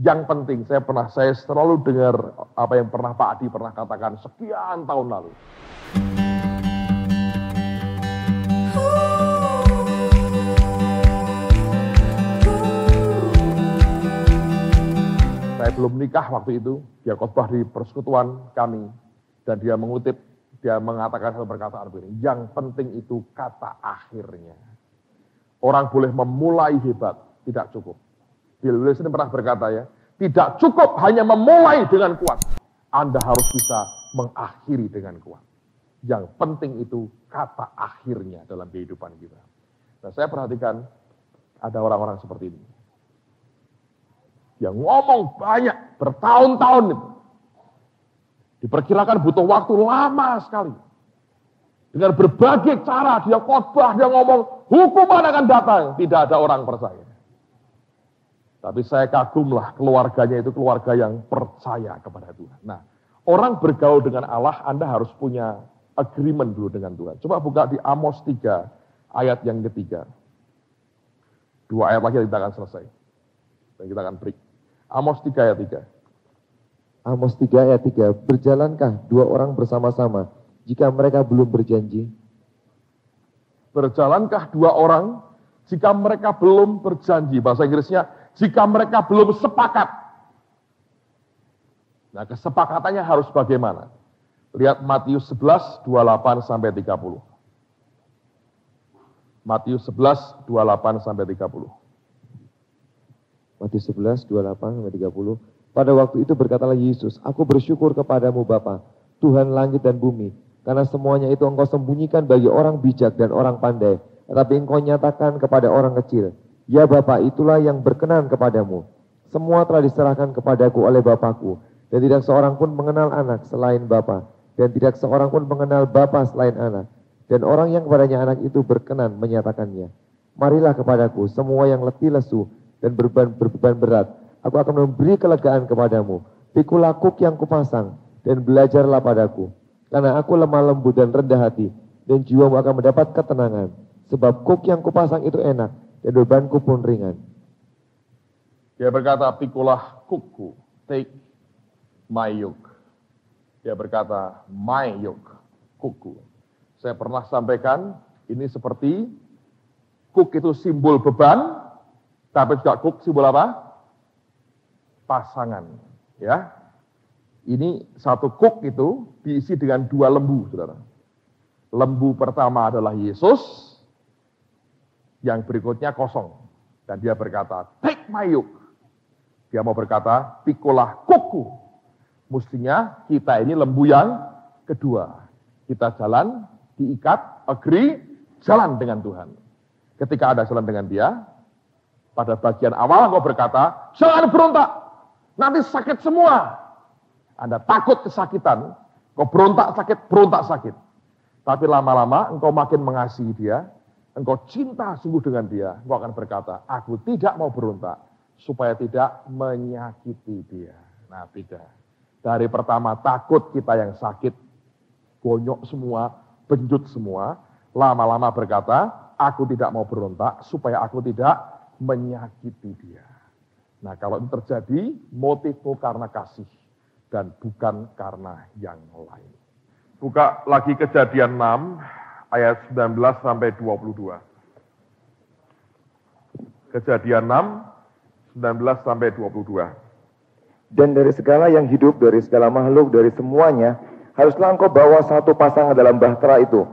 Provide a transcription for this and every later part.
Yang penting, saya selalu dengar apa yang pernah Pak Adi pernah katakan sekian tahun lalu. Saya belum menikah waktu itu, dia khotbah di persekutuan kami, dan dia mengatakan satu perkataan begini, yang penting itu kata akhirnya. Orang boleh memulai hebat, tidak cukup. Bill Wilson pernah berkata ya, tidak cukup hanya memulai dengan kuat. Anda harus bisa mengakhiri dengan kuat. Yang penting itu kata akhirnya dalam kehidupan kita. Nah, saya perhatikan ada orang-orang seperti ini. Dia ngomong banyak, bertahun-tahun itu. Diperkirakan butuh waktu lama sekali. Dengan berbagai cara dia khotbah, dia ngomong, hukuman akan datang. Tidak ada orang percaya. Tapi saya kagumlah keluarganya itu keluarga yang percaya kepada Tuhan. Nah, orang bergaul dengan Allah, Anda harus punya agreement dulu dengan Tuhan. Coba buka di Amos 3, ayat yang ketiga. 2 ayat lagi kita akan selesai. Dan kita akan break. Amos 3 ayat 3. Amos 3 ayat 3. Berjalankah dua orang bersama-sama jika mereka belum berjanji? Berjalankah dua orang jika mereka belum berjanji? Bahasa Inggrisnya, jika mereka belum sepakat. Nah, kesepakatannya harus bagaimana? Lihat Matius 11, 28-30. Matius 11, 28-30. Matius 11, 28-30. Pada waktu itu berkatalah Yesus, aku bersyukur kepadamu Bapa, Tuhan langit dan bumi, karena semuanya itu engkau sembunyikan bagi orang bijak dan orang pandai, tetapi engkau nyatakan kepada orang kecil. Ya Bapa, itulah yang berkenan kepadamu. Semua telah diserahkan kepadaku oleh Bapakku, dan tidak seorang pun mengenal anak selain Bapa, dan tidak seorang pun mengenal Bapa selain anak, dan orang yang kepadanya anak itu berkenan menyatakannya. Marilah kepadaku semua yang letih lesu dan berbeban berat, aku akan memberi kelegaan kepadamu. Pikulah kuk yang kupasang, dan belajarlah padaku. Karena aku lemah lembut dan rendah hati, dan jiwamu akan mendapat ketenangan. Sebab kuk yang kupasang itu enak, dan bebanku pun ringan. Dia berkata, pikulah kukku, take my yoke. Dia berkata, my yoke, kukku. Saya pernah sampaikan, ini seperti kuk itu simbol beban, tapi juga kuk simbol apa? Pasangan. Ya, ini satu kuk itu diisi dengan dua lembu, saudara. Lembu pertama adalah Yesus, yang berikutnya kosong. Dan dia berkata, take my yoke. Dia mau berkata, pikulah kukku. Mestinya kita ini lembu yang kedua. Kita jalan, diikat, agree, jalan dengan Tuhan. Ketika ada jalan dengan dia, pada bagian awal engkau berkata, jangan berontak, nanti sakit semua. Anda takut kesakitan, engkau berontak sakit. Tapi lama-lama engkau makin mengasihi dia, engkau cinta sungguh dengan dia, engkau akan berkata, aku tidak mau berontak, supaya tidak menyakiti dia. Nah, tidak. Dari pertama takut kita yang sakit, bonyok semua, benjut semua, lama-lama berkata, aku tidak mau berontak, supaya aku tidak menyakiti dia. Nah, kalau itu terjadi, motifmu karena kasih dan bukan karena yang lain. Buka lagi Kejadian 6 ayat 19 sampai 22. Kejadian 6 19 sampai 22. Dan dari segala yang hidup, dari segala makhluk, dari semuanya, haruslah engkau bawa satu pasangan dalam bahtera itu,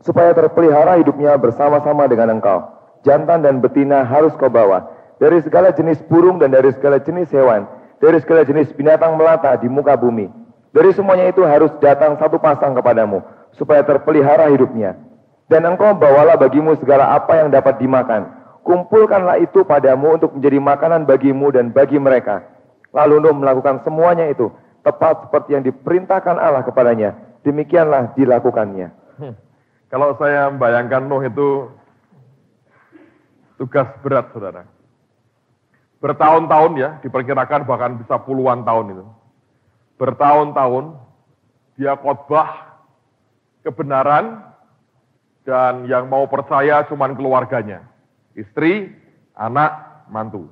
supaya terpelihara hidupnya bersama-sama dengan engkau. Jantan dan betina harus kau bawa, dari segala jenis burung dan dari segala jenis hewan, dari segala jenis binatang melata di muka bumi. Dari semuanya itu harus datang satu pasang kepadamu, supaya terpelihara hidupnya. Dan engkau bawalah bagimu segala apa yang dapat dimakan. Kumpulkanlah itu padamu untuk menjadi makanan bagimu dan bagi mereka. Lalu Nuh melakukan semuanya itu, tepat seperti yang diperintahkan Allah kepadanya. Demikianlah dilakukannya. Kalau saya membayangkan Nuh itu tugas berat, saudara. Bertahun-tahun ya, diperkirakan bahkan bisa puluhan tahun itu. Bertahun-tahun, dia khotbah kebenaran, dan yang mau percaya cuman keluarganya. Istri, anak, mantu.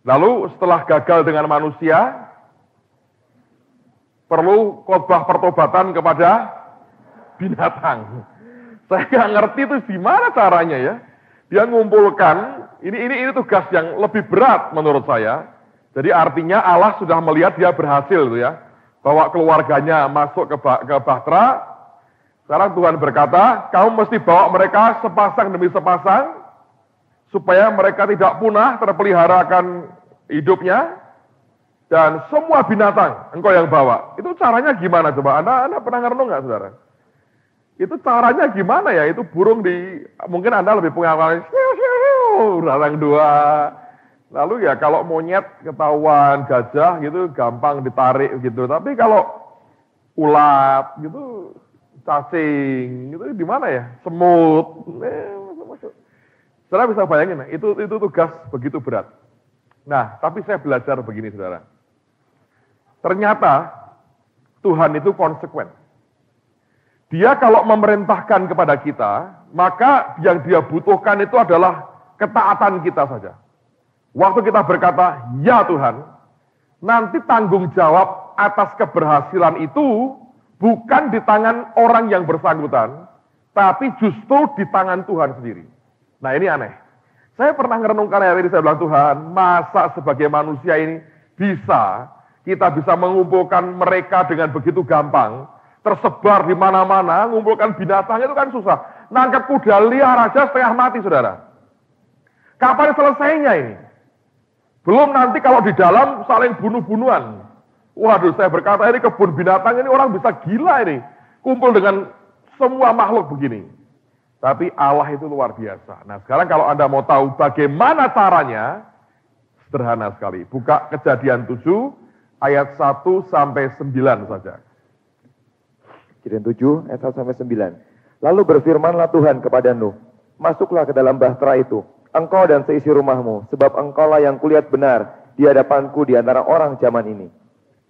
Lalu setelah gagal dengan manusia, perlu khotbah pertobatan kepada binatang. Saya nggak ngerti itu gimana caranya ya. Dia ngumpulkan, ini tugas yang lebih berat menurut saya. Jadi artinya Allah sudah melihat dia berhasil gitu ya. Bawa keluarganya masuk ke Bahtera. Sekarang Tuhan berkata, kamu mesti bawa mereka sepasang demi sepasang, supaya mereka tidak punah, terpelihara akan hidupnya, dan semua binatang engkau yang bawa. Itu caranya gimana coba? Anda pernah ngerenung nggak saudara? Itu caranya gimana ya? Itu burung mungkin Anda lebih pengalaman, datang dua. Lalu ya kalau monyet ketahuan, gajah gitu gampang ditarik gitu. Tapi kalau ulat gitu, cacing gitu di mana ya? Semut. Saudara bisa bayangin, itu tugas begitu berat. Nah, tapi saya belajar begini saudara. Ternyata Tuhan itu konsekuen. Dia kalau memerintahkan kepada kita, maka yang dia butuhkan itu adalah ketaatan kita saja. Waktu kita berkata, ya Tuhan, nanti tanggung jawab atas keberhasilan itu bukan di tangan orang yang bersangkutan, tapi justru di tangan Tuhan sendiri. Nah ini aneh. Saya pernah merenungkan hari ini, saya bilang, Tuhan, masa sebagai manusia ini kita bisa mengumpulkan mereka dengan begitu gampang, tersebar di mana-mana, mengumpulkan binatang itu kan susah. Nangkep kuda liar aja setengah mati, saudara. Kapan selesainya ini? Belum nanti kalau di dalam saling bunuh-bunuhan. Waduh, saya berkata ini kebun binatang ini orang bisa gila ini. Kumpul dengan semua makhluk begini. Tapi Allah itu luar biasa. Nah sekarang kalau Anda mau tahu bagaimana caranya, sederhana sekali. Buka Kejadian 7 ayat 1 sampai 9 saja. Kejadian 7 ayat 1 sampai 9. Lalu berfirmanlah Tuhan kepada Nuh, masuklah ke dalam bahtera itu, engkau dan seisi rumahmu, sebab engkaulah yang kulihat benar di hadapanku di antara orang zaman ini.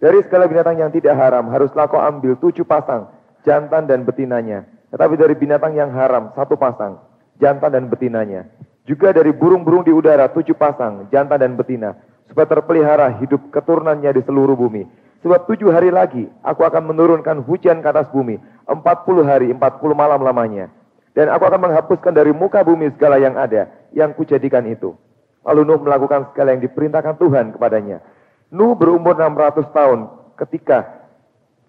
Dari segala binatang yang tidak haram, haruslah kau ambil 7 pasang, jantan dan betinanya. Tetapi dari binatang yang haram, 1 pasang, jantan dan betinanya. Juga dari burung-burung di udara, 7 pasang, jantan dan betina. Supaya terpelihara hidup keturunannya di seluruh bumi. Sebab 7 hari lagi, aku akan menurunkan hujan ke atas bumi. 40 hari, 40 malam lamanya. Dan aku akan menghapuskan dari muka bumi segala yang ada, yang kujadikan itu. Lalu Nuh melakukan segala yang diperintahkan Tuhan kepadanya. Nuh berumur 600 tahun ketika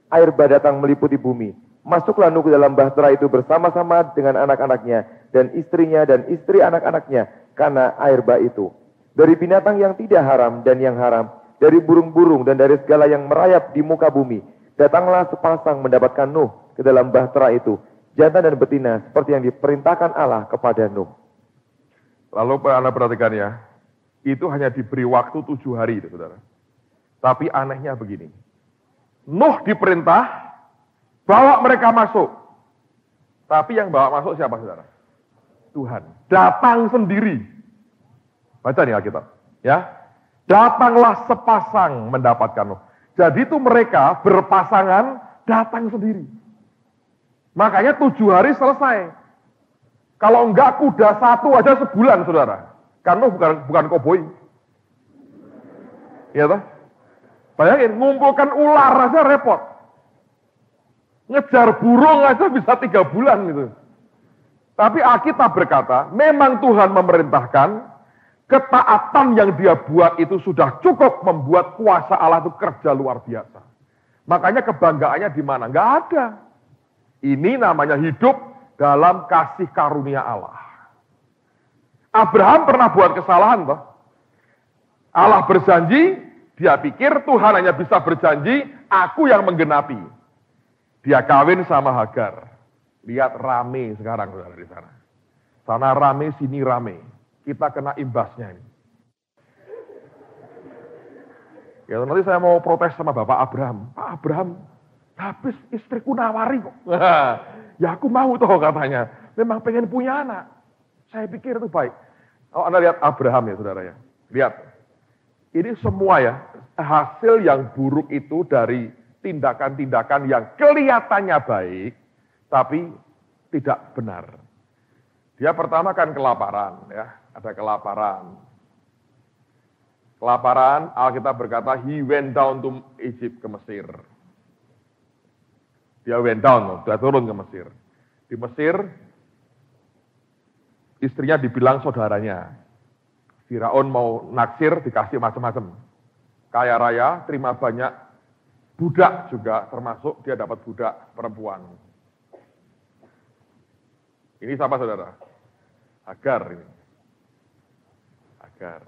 air bah datang meliputi bumi. Masuklah Nuh ke dalam bahtera itu bersama-sama dengan anak-anaknya dan istrinya dan istri anak-anaknya karena air bah itu. Dari binatang yang tidak haram dan yang haram, dari burung-burung dan dari segala yang merayap di muka bumi, datanglah sepasang mendapatkan Nuh ke dalam bahtera itu, jantan dan betina seperti yang diperintahkan Allah kepada Nuh. Lalu Anda perhatikan ya, itu hanya diberi waktu 7 hari, saudara. Tapi anehnya begini, Nuh diperintah bawa mereka masuk. Tapi yang bawa masuk siapa saudara? Tuhan. Datang sendiri. Baca nih Alkitab. Ya. Datanglah sepasang mendapatkan Nuh. Jadi itu mereka berpasangan datang sendiri. Makanya 7 hari selesai. Kalau enggak kuda 1 aja sebulan saudara. Karena bukan koboi. Iya toh? Bayangin, ngumpulkan ular aja repot. Ngejar burung aja bisa 3 bulan gitu. Tapi Alkitab berkata, memang Tuhan memerintahkan, ketaatan yang dia buat itu sudah cukup membuat kuasa Allah itu kerja luar biasa. Makanya kebanggaannya di mana? Enggak ada. Ini namanya hidup dalam kasih karunia Allah. Abraham pernah buat kesalahan toh. Allah berjanji, dia pikir Tuhan hanya bisa berjanji, aku yang menggenapi. Dia kawin sama Hagar. Lihat rame sekarang saudara di sana. Sana rame, sini rame. Kita kena imbasnya ini. Ya nanti saya mau protes sama Bapak Abraham. Pak Abraham, habis istriku nawari kok. Ya aku mau toh katanya. Memang pengen punya anak. Saya pikir itu baik. Oh, Anda lihat Abraham ya saudara ya. Lihat. Ini semua ya, hasil yang buruk itu dari tindakan-tindakan yang kelihatannya baik, tapi tidak benar. Dia pertama kan kelaparan, ya, ada kelaparan. Kelaparan, Alkitab berkata, he went down to Egypt, ke Mesir. Dia went down, dia turun ke Mesir. Di Mesir, istrinya dibilang saudaranya. Firaun mau naksir, dikasih macam-macam. Kaya raya, terima banyak. Budak juga, termasuk dia dapat budak perempuan. Ini siapa saudara? Hagar ini. Hagar.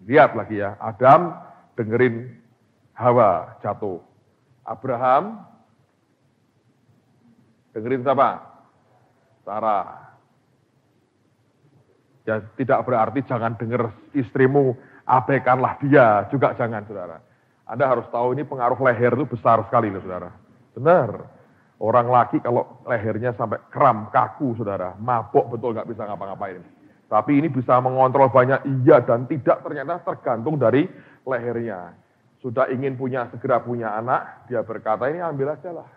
Lihat lagi ya, Adam dengerin Hawa jatuh. Abraham dengerin siapa? Sarah. Ya tidak berarti jangan dengar istrimu, abaikanlah dia, juga jangan saudara. Anda harus tahu ini pengaruh leher itu besar sekali loh saudara. Benar. Orang laki kalau lehernya sampai kram, kaku saudara, mabok betul nggak bisa ngapa-ngapain. Tapi ini bisa mengontrol banyak iya dan tidak, ternyata tergantung dari lehernya. Sudah ingin segera punya anak, dia berkata ini ambil aja lah.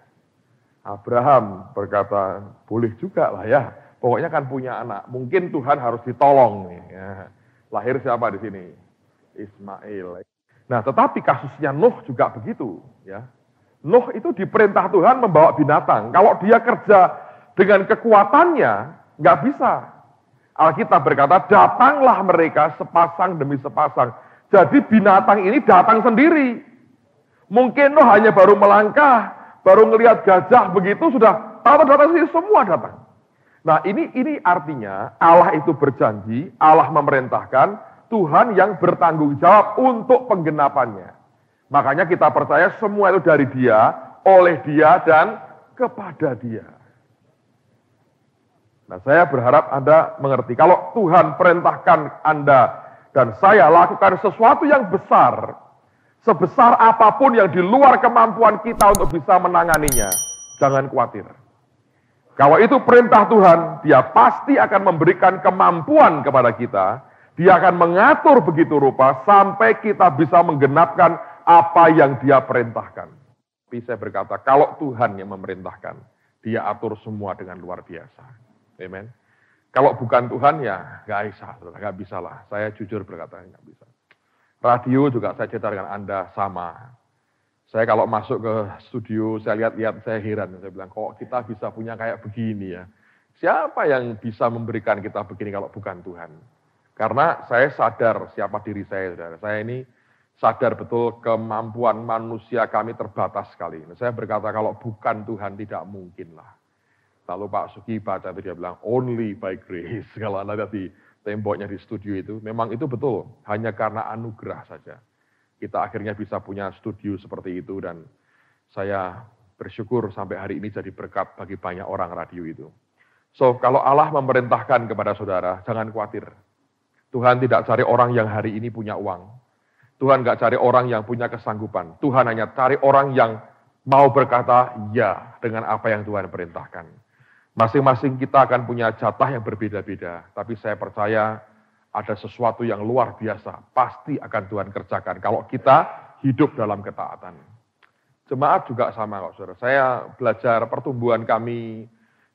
Abraham berkata boleh juga lah ya, pokoknya kan punya anak. Mungkin Tuhan harus ditolong nih. Ya. Lahir siapa di sini? Ismail. Nah tetapi kasusnya Nuh juga begitu. Ya. Nuh itu diperintah Tuhan membawa binatang. Kalau dia kerja dengan kekuatannya, nggak bisa. Alkitab berkata, datanglah mereka sepasang demi sepasang. Jadi binatang ini datang sendiri. Mungkin Nuh hanya baru melangkah, baru ngelihat gajah begitu, sudah tahu datang sini, semua datang. Nah ini artinya Allah itu berjanji, Allah memerintahkan, Tuhan yang bertanggung jawab untuk penggenapannya. Makanya kita percaya semua itu dari Dia, oleh Dia, dan kepada Dia. Nah saya berharap Anda mengerti, kalau Tuhan perintahkan Anda dan saya lakukan sesuatu yang besar, sebesar apapun yang di luar kemampuan kita untuk bisa menanganinya, jangan khawatir. Kalau itu perintah Tuhan, Dia pasti akan memberikan kemampuan kepada kita, Dia akan mengatur begitu rupa sampai kita bisa menggenapkan apa yang Dia perintahkan. Tapi saya berkata, kalau Tuhan yang memerintahkan, Dia atur semua dengan luar biasa. Amen. Kalau bukan Tuhan ya nggak bisa lah. Saya jujur berkata nggak bisa. Radio juga saya cerita dengan Anda sama. Saya kalau masuk ke studio, saya lihat-lihat, saya heran. Saya bilang, kok kita bisa punya kayak begini ya. Siapa yang bisa memberikan kita begini kalau bukan Tuhan? Karena saya sadar siapa diri saya, saudara. Saya ini sadar betul kemampuan manusia kami terbatas sekali. Saya berkata kalau bukan Tuhan tidak mungkin lah. Lalu Pak Sugi baca itu dia bilang, only by grace. Kalau Anda lihat di temboknya di studio itu, memang itu betul. Hanya karena anugerah saja. Kita akhirnya bisa punya studio seperti itu, dan saya bersyukur sampai hari ini jadi berkat bagi banyak orang radio itu. So, kalau Allah memerintahkan kepada saudara, jangan khawatir. Tuhan tidak cari orang yang hari ini punya uang. Tuhan nggak cari orang yang punya kesanggupan. Tuhan hanya cari orang yang mau berkata ya dengan apa yang Tuhan perintahkan. Masing-masing kita akan punya jatah yang berbeda-beda, tapi saya percaya ada sesuatu yang luar biasa, pasti akan Tuhan kerjakan kalau kita hidup dalam ketaatan. Jemaat juga sama kok saudara, saya belajar pertumbuhan kami,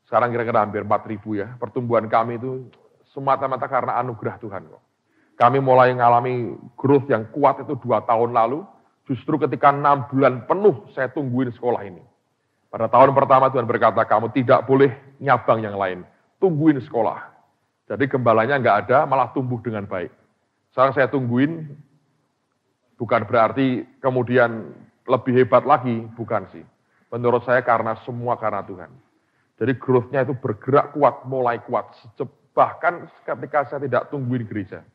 sekarang kira-kira hampir 4.000 ya, pertumbuhan kami itu semata-mata karena anugerah Tuhan kok. Kami mulai mengalami growth yang kuat itu 2 tahun lalu, justru ketika 6 bulan penuh saya tungguin sekolah ini. Pada tahun pertama Tuhan berkata, kamu tidak boleh nyabang yang lain, tungguin sekolah. Jadi gembalanya nggak ada, malah tumbuh dengan baik. Sekarang saya tungguin, bukan berarti kemudian lebih hebat lagi, bukan sih. Menurut saya semua karena Tuhan. Jadi growth-nya itu bergerak kuat, mulai kuat. Bahkan ketika saya tidak tungguin gereja.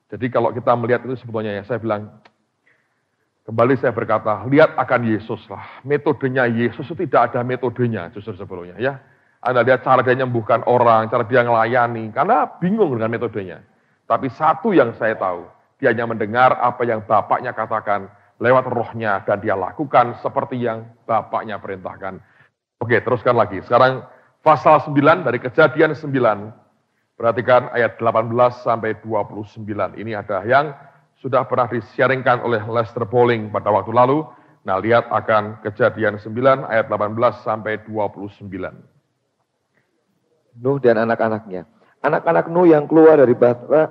Jadi kalau kita melihat itu sebetulnya ya, saya bilang, kembali saya berkata, lihat akan Yesus lah. Metodenya Yesus itu tidak ada metodenya justru sebelumnya ya. Anda lihat cara dia menyembuhkan orang, cara dia melayani, karena bingung dengan metodenya. Tapi satu yang saya tahu, dia hanya mendengar apa yang Bapaknya katakan lewat rohnya, dan dia lakukan seperti yang Bapaknya perintahkan. Oke, teruskan lagi. Sekarang pasal 9 dari Kejadian 9. Perhatikan ayat 18 sampai 29. Ini ada yang sudah pernah di-sharingkan oleh Lester Bowling pada waktu lalu. Nah, lihat akan Kejadian 9 ayat 18 sampai 29. Nuh dan anak-anaknya. Anak-anak Nuh yang keluar dari Bahtera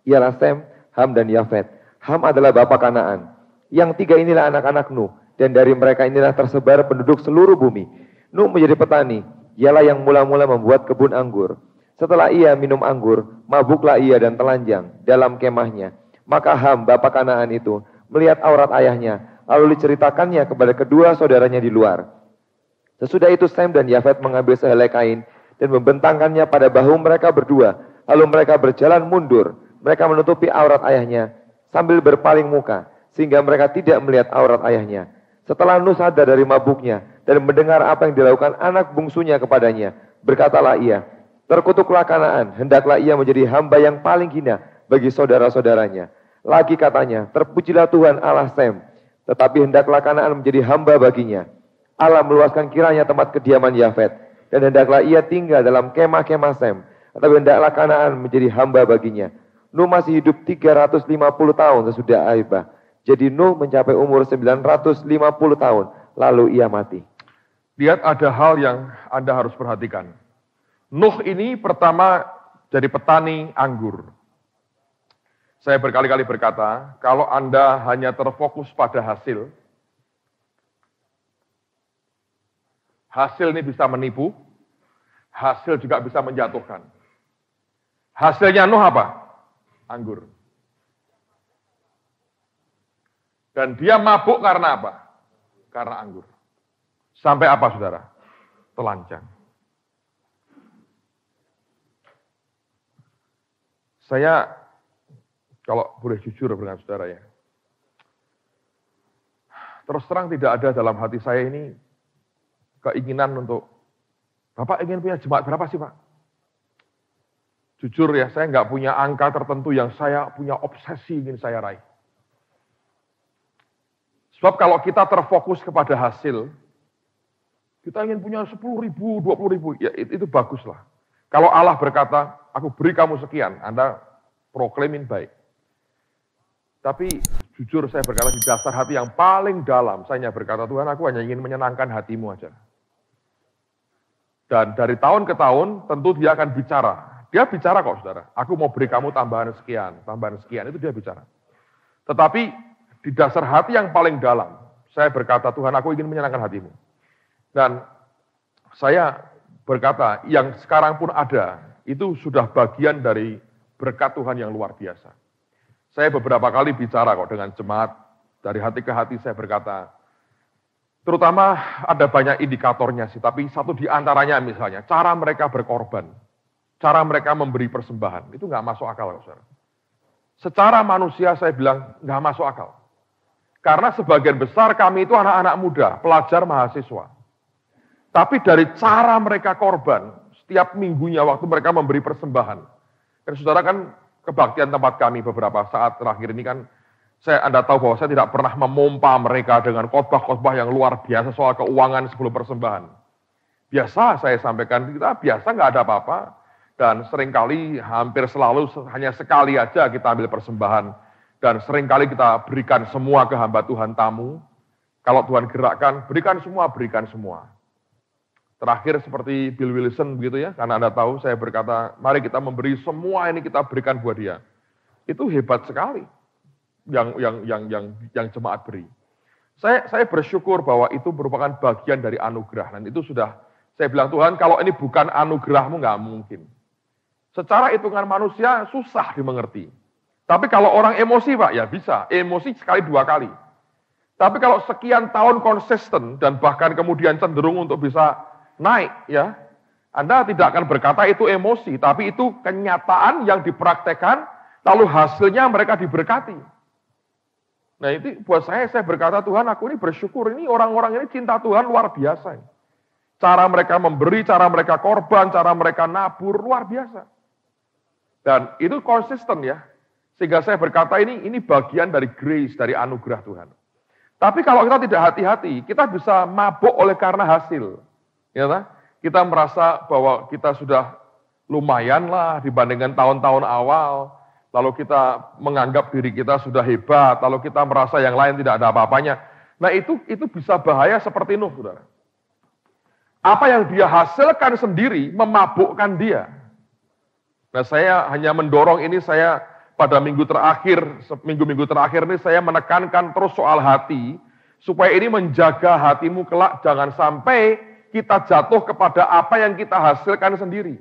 ialah Sem, Ham, dan Yafet. Ham adalah bapa Kanaan. Yang tiga inilah anak-anak Nuh, dan dari mereka inilah tersebar penduduk seluruh bumi. Nuh menjadi petani, ialah yang mula-mula membuat kebun anggur. Setelah ia minum anggur, mabuklah ia dan telanjang dalam kemahnya. Maka Ham, bapa Kanaan itu, melihat aurat ayahnya, lalu diceritakannya kepada kedua saudaranya di luar. Sesudah itu Sem dan Yafet mengambil sehelai kain dan membentangkannya pada bahu mereka berdua. Lalu mereka berjalan mundur. Mereka menutupi aurat ayahnya sambil berpaling muka, sehingga mereka tidak melihat aurat ayahnya. Setelah Nuh sadar dari mabuknya dan mendengar apa yang dilakukan anak bungsunya kepadanya, berkatalah ia, terkutuklah Kanaan, hendaklah ia menjadi hamba yang paling hina bagi saudara-saudaranya. Lagi katanya, terpujilah Tuhan Allah Sem, tetapi hendaklah Kanaan menjadi hamba baginya. Allah meluaskan kiranya tempat kediaman Yafet, dan hendaklah ia tinggal dalam kemah-kemah Sem, tetapi hendaklah Kanaan menjadi hamba baginya. Nuh masih hidup 350 tahun sesudah Aibah. Jadi Nuh mencapai umur 950 tahun, lalu ia mati. Lihat ada hal yang Anda harus perhatikan. Nuh ini pertama jadi petani anggur. Saya berkali-kali berkata, kalau Anda hanya terfokus pada hasil ini bisa menipu, hasil juga bisa menjatuhkan. Hasilnya Nuh apa? Anggur. Dan dia mabuk karena apa? Karena anggur. Sampai apa, saudara? Telanjang. Saya, kalau boleh jujur dengan saudara ya, terus terang tidak ada dalam hati saya ini keinginan untuk, Bapak ingin punya jemaat berapa sih Pak? Jujur ya, saya nggak punya angka tertentu yang saya punya obsesi ingin saya raih. Sebab kalau kita terfokus kepada hasil, kita ingin punya 10.000, 20.000, ya itu baguslah. Kalau Allah berkata, aku beri kamu sekian, Anda proklamin baik. Tapi jujur saya berkata di dasar hati yang paling dalam, saya hanya berkata, Tuhan aku hanya ingin menyenangkan hatimu aja. Dan dari tahun ke tahun, tentu dia akan bicara. Dia bicara kok saudara, aku mau beri kamu tambahan sekian, itu dia bicara. Tetapi di dasar hati yang paling dalam, saya berkata, Tuhan aku ingin menyenangkan hatimu. Dan saya berkata, yang sekarang pun ada, itu sudah bagian dari berkat Tuhan yang luar biasa. Saya beberapa kali bicara kok dengan jemaat, dari hati ke hati saya berkata, terutama ada banyak indikatornya sih, tapi satu di antaranya misalnya, cara mereka berkorban, cara mereka memberi persembahan, itu nggak masuk akal, saudara. Secara manusia saya bilang nggak masuk akal. Karena sebagian besar kami itu anak-anak muda, pelajar mahasiswa. Tapi dari cara mereka korban, setiap minggunya waktu mereka memberi persembahan. Dan saudara kan kebaktian tempat kami beberapa saat terakhir ini kan, Anda tahu bahwa saya tidak pernah memompa mereka dengan khotbah-khotbah yang luar biasa soal keuangan sebelum persembahan. Biasa saya sampaikan, kita biasa nggak ada apa-apa. Dan seringkali hampir selalu hanya sekali aja kita ambil persembahan. Dan seringkali kita berikan semua ke hamba Tuhan tamu. Kalau Tuhan gerakkan, berikan semua. Terakhir seperti Bill Wilson begitu ya, karena Anda tahu saya berkata, mari kita memberi semua ini kita berikan buat dia. Itu hebat sekali yang jemaat beri. Saya bersyukur bahwa itu merupakan bagian dari anugerah. Dan itu sudah, saya bilang Tuhan, kalau ini bukan anugerahmu nggak mungkin. Secara hitungan manusia susah dimengerti. Tapi kalau orang emosi Pak, ya bisa. Emosi sekali dua kali. Tapi kalau sekian tahun konsisten dan bahkan kemudian cenderung untuk bisa naik, ya, Anda tidak akan berkata itu emosi, tapi itu kenyataan yang dipraktekkan, lalu hasilnya mereka diberkati. Nah itu buat saya berkata Tuhan aku ini bersyukur, ini orang-orang ini cinta Tuhan luar biasa. Cara mereka memberi, cara mereka korban, cara mereka nabur luar biasa. Dan itu konsisten ya. Sehingga saya berkata ini bagian dari grace, dari anugerah Tuhan. Tapi kalau kita tidak hati-hati, kita bisa mabuk oleh karena hasil. Ya, kita merasa bahwa kita sudah lumayan lah dibandingkan tahun-tahun awal. Lalu kita menganggap diri kita sudah hebat, lalu kita merasa yang lain tidak ada apa-apanya. Nah itu bisa bahaya seperti Nuh, saudara. Apa yang dia hasilkan sendiri memabukkan dia. Nah saya hanya mendorong ini, saya pada minggu-minggu terakhir ini saya menekankan terus soal hati, supaya ini menjaga hatimu kelak, jangan sampai kita jatuh kepada apa yang kita hasilkan sendiri.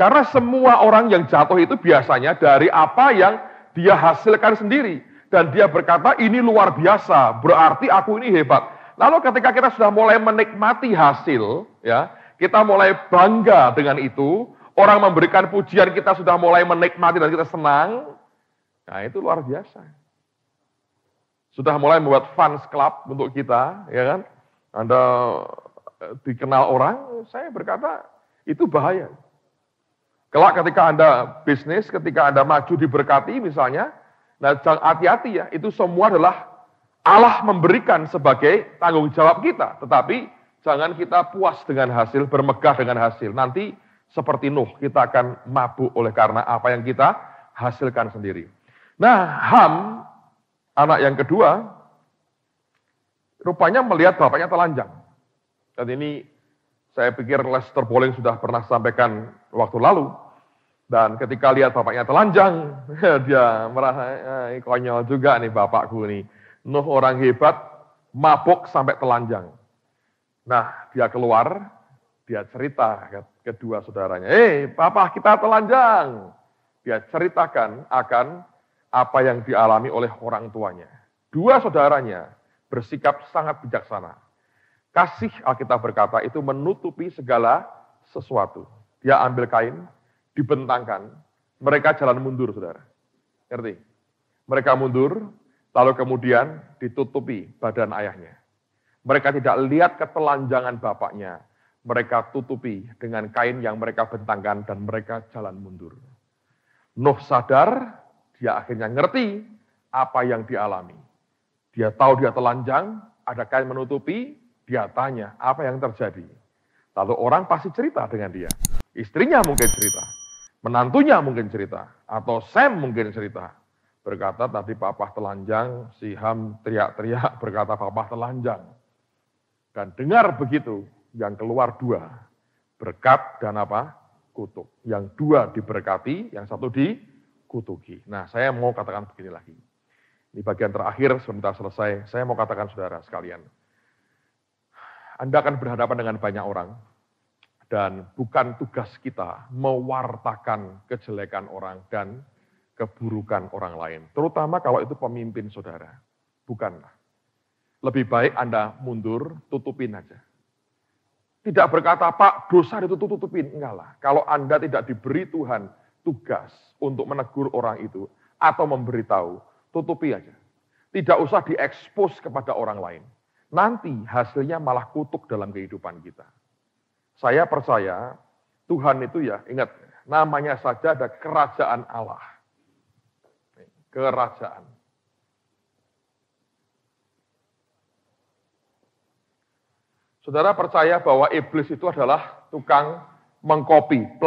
Karena semua orang yang jatuh itu biasanya dari apa yang dia hasilkan sendiri. Dan dia berkata, ini luar biasa, berarti aku ini hebat. Lalu ketika kita sudah mulai menikmati hasil, ya, kita mulai bangga dengan itu, orang memberikan pujian, kita sudah mulai menikmati dan kita senang, nah itu luar biasa. Sudah mulai membuat fans club untuk kita, ya kan? Anda dikenal orang, saya berkata, itu bahaya. Kelak ketika Anda bisnis, ketika Anda maju diberkati misalnya, nah jangan hati-hati ya, itu semua adalah Allah memberikan sebagai tanggung jawab kita. Tetapi jangan kita puas dengan hasil, bermegah dengan hasil. Nanti seperti Nuh, kita akan mabuk oleh karena apa yang kita hasilkan sendiri. Nah, Ham, anak yang kedua, rupanya melihat bapaknya telanjang. Dan ini saya pikir Lester Bowling sudah pernah sampaikan waktu lalu. Dan ketika lihat bapaknya telanjang, dia merasa, konyol juga nih bapakku nih. Nuh orang hebat, mabuk sampai telanjang. Nah, dia keluar, dia cerita ke kedua saudaranya, papa kita telanjang. Dia ceritakan akan apa yang dialami oleh orang tuanya. Dua saudaranya bersikap sangat bijaksana. Kasih, Alkitab berkata, itu menutupi segala sesuatu. Dia ambil kain, dibentangkan, mereka jalan mundur, saudara. Ngerti? Mereka mundur, lalu kemudian ditutupi badan ayahnya. Mereka tidak lihat ketelanjangan bapaknya. Mereka tutupi dengan kain yang mereka bentangkan dan mereka jalan mundur. Nuh sadar, dia akhirnya ngerti apa yang dialami. Dia tahu dia telanjang, ada kain menutupi, dia tanya apa yang terjadi. Lalu orang pasti cerita dengan dia. Istrinya mungkin cerita, menantunya mungkin cerita, atau Sam mungkin cerita. Berkata tadi papa telanjang, si Ham teriak-teriak berkata papa telanjang. Dan dengar begitu, yang keluar dua, berkat dan apa? Kutuk. Yang dua diberkati, yang satu dikutuki. Nah, saya mau katakan begini lagi. Ini bagian terakhir, sebentar selesai. Saya mau katakan saudara sekalian. Anda akan berhadapan dengan banyak orang. Dan bukan tugas kita mewartakan kejelekan orang dan keburukan orang lain. Terutama kalau itu pemimpin saudara. Bukanlah. Lebih baik Anda mundur, tutupin aja. Tidak berkata, Pak, dosa itu tutupin. Enggak lah. Kalau Anda tidak diberi Tuhan tugas untuk menegur orang itu, atau memberitahu, tutupi aja. Tidak usah diekspos kepada orang lain. Nanti hasilnya malah kutuk dalam kehidupan kita. Saya percaya Tuhan itu ya, ingat, namanya saja ada kerajaan Allah. Kerajaan. Saudara percaya bahwa iblis itu adalah tukang mengkopi,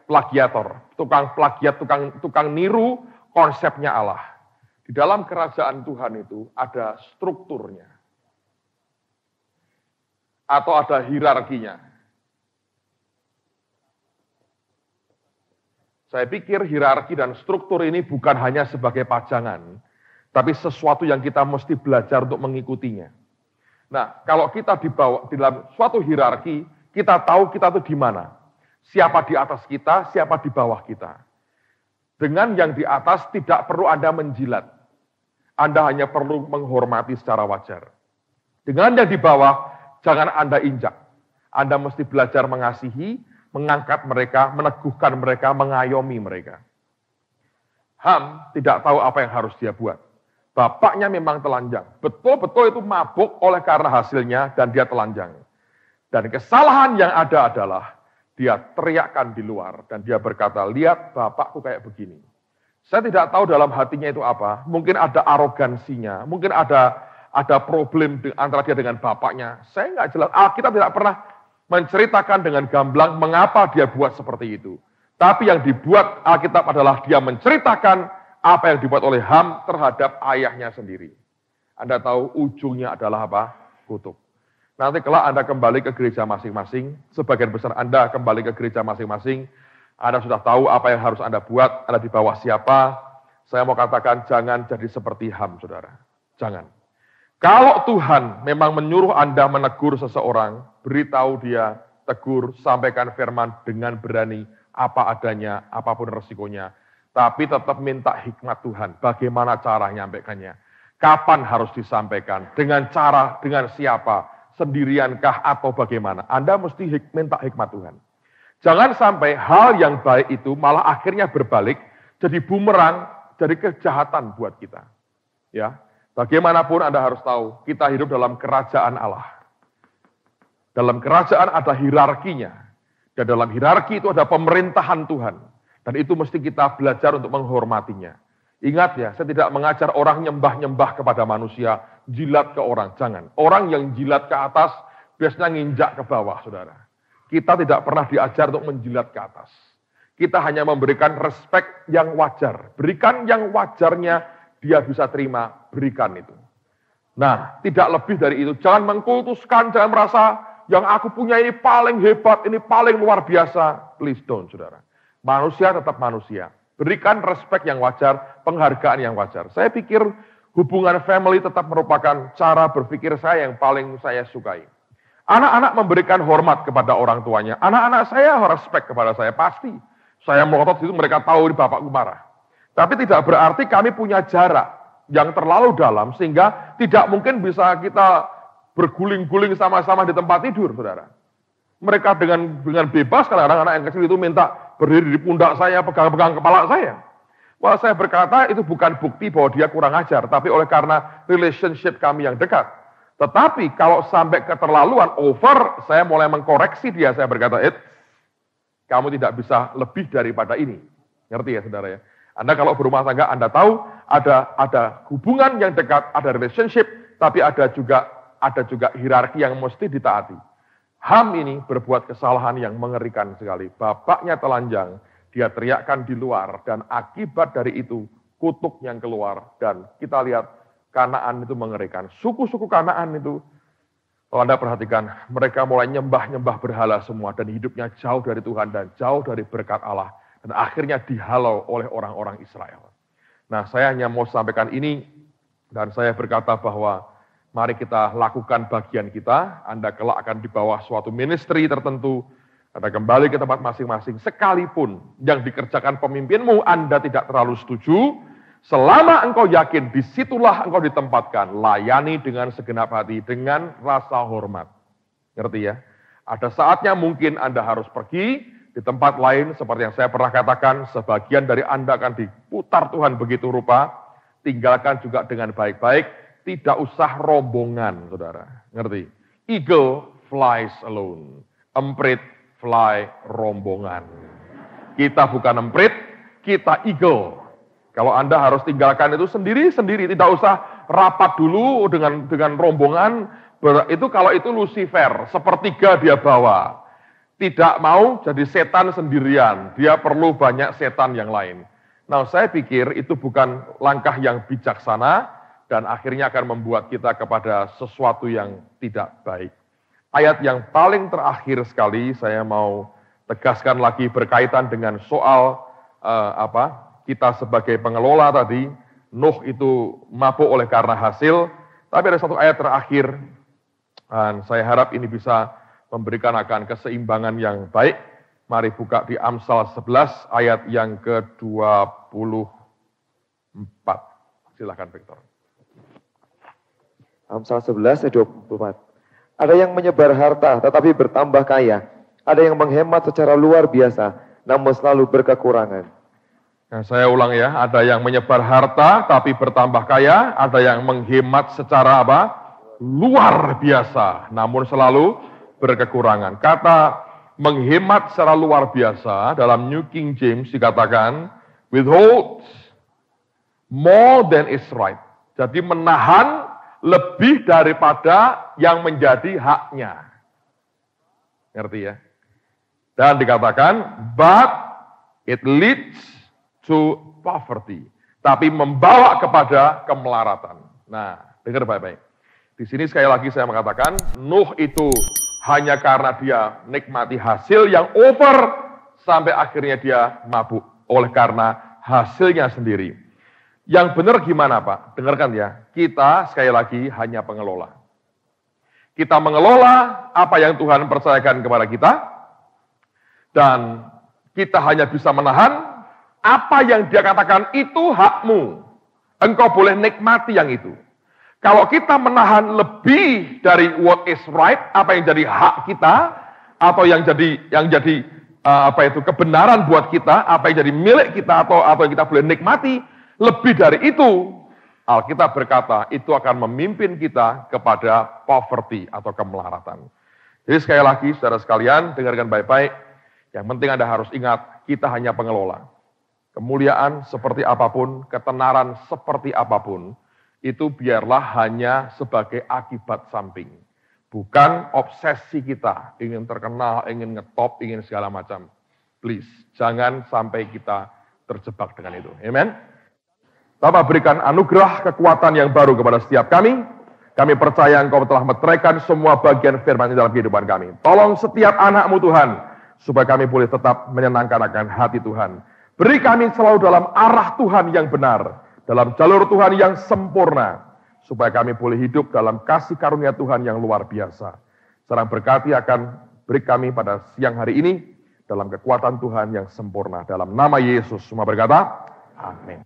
plagiator, tukang plagiat, tukang niru konsepnya Allah. Di dalam kerajaan Tuhan itu ada strukturnya. Atau ada hierarkinya. Saya pikir hierarki dan struktur ini bukan hanya sebagai pajangan, tapi sesuatu yang kita mesti belajar untuk mengikutinya. Nah, kalau kita dibawa di dalam suatu hierarki, kita tahu kita itu di mana. Siapa di atas kita, siapa di bawah kita. Dengan yang di atas tidak perlu Anda menjilat. Anda hanya perlu menghormati secara wajar. Dengan yang di bawah, jangan Anda injak. Anda mesti belajar mengasihi, mengangkat mereka, meneguhkan mereka, mengayomi mereka. Ham tidak tahu apa yang harus dia buat. Bapaknya memang telanjang. Betul-betul itu mabuk oleh karena hasilnya dan dia telanjang. Dan kesalahan yang ada adalah dia teriakkan di luar dan dia berkata, lihat bapakku kayak begini. Saya tidak tahu dalam hatinya itu apa. Mungkin ada arogansinya, mungkin ada problem antara dia dengan bapaknya. Saya nggak jelas. Kita tidak pernah menceritakan dengan gamblang mengapa dia buat seperti itu. Tapi yang dibuat Alkitab adalah dia menceritakan apa yang dibuat oleh Ham terhadap ayahnya sendiri. Anda tahu ujungnya adalah apa? Kutuk. Nanti kelak Anda kembali ke gereja masing-masing, sebagian besar Anda kembali ke gereja masing-masing, Anda sudah tahu apa yang harus Anda buat, Anda di bawah siapa. Saya mau katakan jangan jadi seperti Ham, saudara. Jangan. Kalau Tuhan memang menyuruh Anda menegur seseorang, beritahu dia, tegur, sampaikan firman dengan berani, apa adanya, apapun resikonya. Tapi tetap minta hikmat Tuhan, bagaimana cara menyampaikannya. Kapan harus disampaikan, dengan cara, dengan siapa, sendiriankah atau bagaimana. Anda mesti minta hikmat Tuhan. Jangan sampai hal yang baik itu malah akhirnya berbalik, jadi bumerang, jadi kejahatan buat kita. Ya, bagaimanapun Anda harus tahu, kita hidup dalam kerajaan Allah. Dalam kerajaan ada hierarkinya. Dan dalam hierarki itu ada pemerintahan Tuhan. Dan itu mesti kita belajar untuk menghormatinya. Ingat ya, saya tidak mengajar orang nyembah-nyembah kepada manusia, jilat ke orang, jangan. Orang yang jilat ke atas, biasanya nginjak ke bawah, saudara. Kita tidak pernah diajar untuk menjilat ke atas. Kita hanya memberikan respek yang wajar. Berikan yang wajarnya, dia bisa terima, berikan itu. Nah, tidak lebih dari itu. Jangan mengkultuskan, jangan merasa, yang aku punya ini paling hebat, ini paling luar biasa. Please don't, saudara. Manusia tetap manusia. Berikan respek yang wajar, penghargaan yang wajar. Saya pikir hubungan family tetap merupakan cara berpikir saya yang paling saya sukai. Anak-anak memberikan hormat kepada orang tuanya. Anak-anak saya respek kepada saya, pasti. Saya melotot itu mereka tahu di bapakku marah. Tapi tidak berarti kami punya jarak yang terlalu dalam sehingga tidak mungkin bisa kita berguling-guling sama-sama di tempat tidur, saudara. Mereka dengan bebas, kadang-kadang anak yang kecil itu minta berdiri di pundak saya, pegang-pegang kepala saya. Wah, saya berkata itu bukan bukti bahwa dia kurang ajar, tapi oleh karena relationship kami yang dekat. Tetapi kalau sampai keterlaluan, over, saya mulai mengkoreksi dia, saya berkata, kamu tidak bisa lebih daripada ini. Ngerti ya, saudara ya? Anda kalau berumah tangga, Anda tahu ada hubungan yang dekat, ada relationship, tapi ada juga hierarki yang mesti ditaati. Ham ini berbuat kesalahan yang mengerikan sekali. Bapaknya telanjang, dia teriakkan di luar, dan akibat dari itu kutuk yang keluar. Dan kita lihat Kanaan itu mengerikan. Suku-suku Kanaan itu, kalau Anda perhatikan, mereka mulai nyembah-nyembah berhala semua, dan hidupnya jauh dari Tuhan, dan jauh dari berkat Allah. Dan akhirnya dihalau oleh orang-orang Israel. Nah, saya hanya mau sampaikan ini, dan saya berkata bahwa mari kita lakukan bagian kita. Anda kelak akan di bawah suatu ministry tertentu. Anda kembali ke tempat masing-masing. Sekalipun yang dikerjakan pemimpinmu Anda tidak terlalu setuju. Selama engkau yakin, disitulah engkau ditempatkan. Layani dengan segenap hati, dengan rasa hormat. Ngerti ya? Ada saatnya mungkin Anda harus pergi di tempat lain. Seperti yang saya pernah katakan, sebagian dari Anda akan diputar Tuhan begitu rupa. Tinggalkan juga dengan baik-baik. Tidak usah rombongan, saudara. Ngerti? Eagle flies alone. Emprit fly rombongan. Kita bukan emprit, kita eagle. Kalau Anda harus tinggalkan itu sendiri-sendiri. Tidak usah rapat dulu dengan rombongan. Itu kalau itu Lucifer, sepertiga dia bawa. Tidak mau jadi setan sendirian. Dia perlu banyak setan yang lain. Nah, saya pikir itu bukan langkah yang bijaksana. Dan akhirnya akan membuat kita kepada sesuatu yang tidak baik. Ayat yang paling terakhir sekali saya mau tegaskan lagi berkaitan dengan soal kita sebagai pengelola tadi. Nuh itu mabuk oleh karena hasil. Tapi ada satu ayat terakhir. Dan saya harap ini bisa memberikan akan keseimbangan yang baik. Mari buka di Amsal 11 ayat yang ke-24. Silakan Victor. Amsal 11 ayat 24. Ada yang menyebar harta tetapi bertambah kaya. Ada yang menghemat secara luar biasa namun selalu berkekurangan. Nah, saya ulang ya, ada yang menyebar harta tapi bertambah kaya, ada yang menghemat secara luar biasa namun selalu berkekurangan. Kata menghemat secara luar biasa dalam New King James dikatakan withhold more than is right. Jadi menahan lebih daripada yang menjadi haknya. Ngerti ya? Dan dikatakan, but it leads to poverty. Tapi membawa kepada kemelaratan. Nah, dengar baik-baik. Di sini sekali lagi saya mengatakan, Nuh itu hanya karena dia nikmati hasil yang over, sampai akhirnya dia mabuk oleh karena hasilnya sendiri. Yang benar gimana Pak? Dengarkan ya, kita sekali lagi hanya pengelola. Kita mengelola apa yang Tuhan percayakan kepada kita, dan kita hanya bisa menahan apa yang dia katakan itu hakmu. Engkau boleh nikmati yang itu. Kalau kita menahan lebih dari what is right, apa yang jadi hak kita, atau yang jadi kebenaran buat kita, apa yang jadi milik kita, atau yang kita boleh nikmati, lebih dari itu, Alkitab berkata, itu akan memimpin kita kepada poverty atau kemelaratan. Jadi sekali lagi, saudara sekalian, dengarkan baik-baik. Yang penting Anda harus ingat, kita hanya pengelola. Kemuliaan seperti apapun, ketenaran seperti apapun, itu biarlah hanya sebagai akibat samping. Bukan obsesi kita, ingin terkenal, ingin ngetop, ingin segala macam. Please, jangan sampai kita terjebak dengan itu. Amen. Bapak berikan anugerah kekuatan yang baru kepada setiap kami. Kami percaya Engkau telah meteraikan semua bagian firman dalam kehidupan kami. Tolong setiap anak-Mu Tuhan, supaya kami boleh tetap menyenangkan akan hati Tuhan. Beri kami selalu dalam arah Tuhan yang benar, dalam jalur Tuhan yang sempurna, supaya kami boleh hidup dalam kasih karunia Tuhan yang luar biasa. Serang berkati akan beri kami pada siang hari ini, dalam kekuatan Tuhan yang sempurna. Dalam nama Yesus, semua berkata, amin.